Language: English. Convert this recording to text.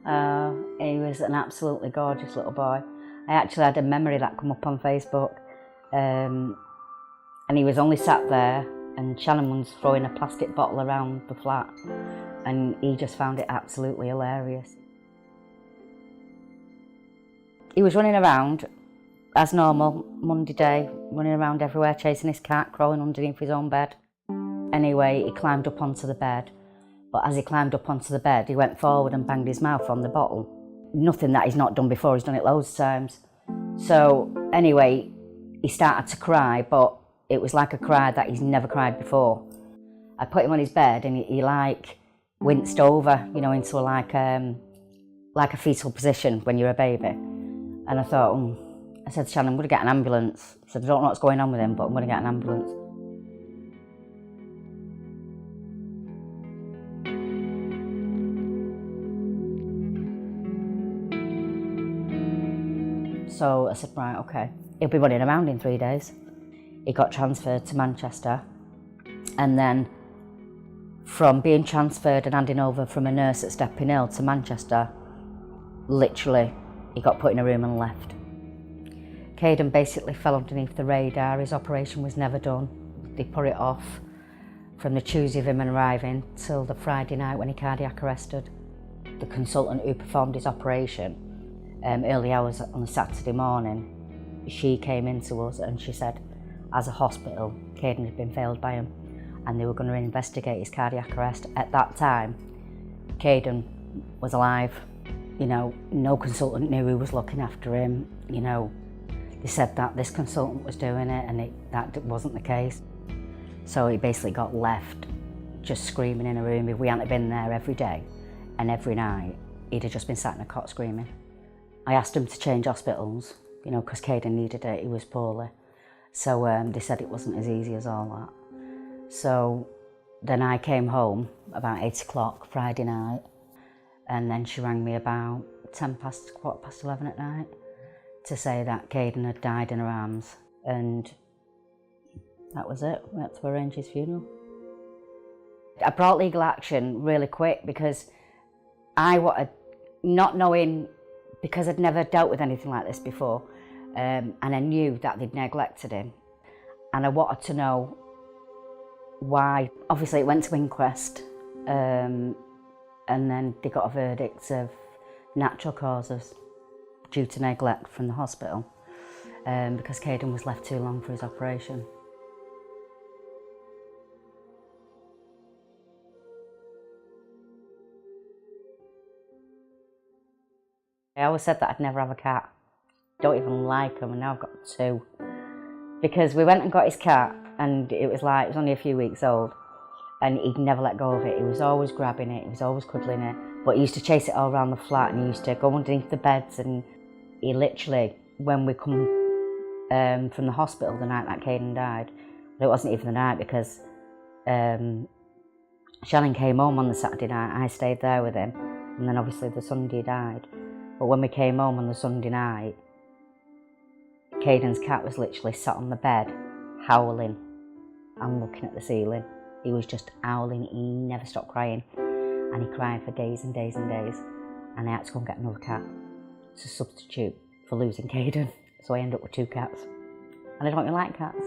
He was an absolutely gorgeous little boy. I actually had a memory that come up on Facebook, and he was only sat there, and Shannon was throwing a plastic bottle around the flat, and he just found it absolutely hilarious. He was running around as normal, Monday day, running around everywhere, chasing his cat, crawling underneath his own bed. Anyway, he climbed up onto the bed, but as he climbed up onto the bed, he went forward and banged his mouth on the bottle. Nothing that he's not done before, he's done it loads of times. So anyway, he started to cry, but it was like a cry that he's never cried before. I put him on his bed and he like winced over, you know, into like a fetal position when you're a baby. And I thought, I said to Shannon, I'm going to get an ambulance. I said, I don't know what's going on with him, but I'm going to get an ambulance. So I said, right, okay. He'll be running around in 3 days. He got transferred to Manchester. And then from being transferred and handing over from a nurse at Stepping Hill to Manchester, literally, he got put in a room and left. Kayden basically fell underneath the radar. His operation was never done. They put it off from the Tuesday of him arriving till the Friday night when he cardiac arrested. The consultant who performed his operation, early hours on a Saturday morning, she came in to us and she said, as a hospital, Kayden had been failed by him and they were going to investigate his cardiac arrest. At that time, Kayden was alive. You know, no consultant knew who was looking after him. You know, they said that this consultant was doing it and that wasn't the case. So he basically got left just screaming in a room. If we hadn't been there every day and every night, he'd have just been sat in a cot screaming. I asked him to change hospitals, you know, because Kayden needed it, he was poorly. So they said it wasn't as easy as all that. So then I came home about 8 o'clock Friday night, and then she rang me about 11 at night to say that Kayden had died in her arms, and that was it. We had to arrange his funeral. I brought legal action really quick because I wanted, not knowing, because I'd never dealt with anything like this before, and I knew that they'd neglected him, and I wanted to know why. Obviously it went to inquest, and then they got a verdict of natural causes due to neglect from the hospital, because Kayden was left too long for his operation. I always said that I'd never have a cat. Don't even like them, and now I've got 2. Because we went and got his cat, and it was only a few weeks old, and he'd never let go of it. He was always grabbing it, he was always cuddling it, but he used to chase it all around the flat, and he used to go underneath the beds, and he literally, when we come from the hospital the night that Kayden died, it wasn't even the night because Shannon came home on the Saturday night, I stayed there with him, and then obviously the Sunday he died. But when we came home on the Sunday night, Kayden's cat was literally sat on the bed, howling and looking at the ceiling. He was just howling, he never stopped crying. And he cried for days and days and days. And I had to go and get another cat to substitute for losing Kayden. So I ended up with 2 cats. And I don't really like cats.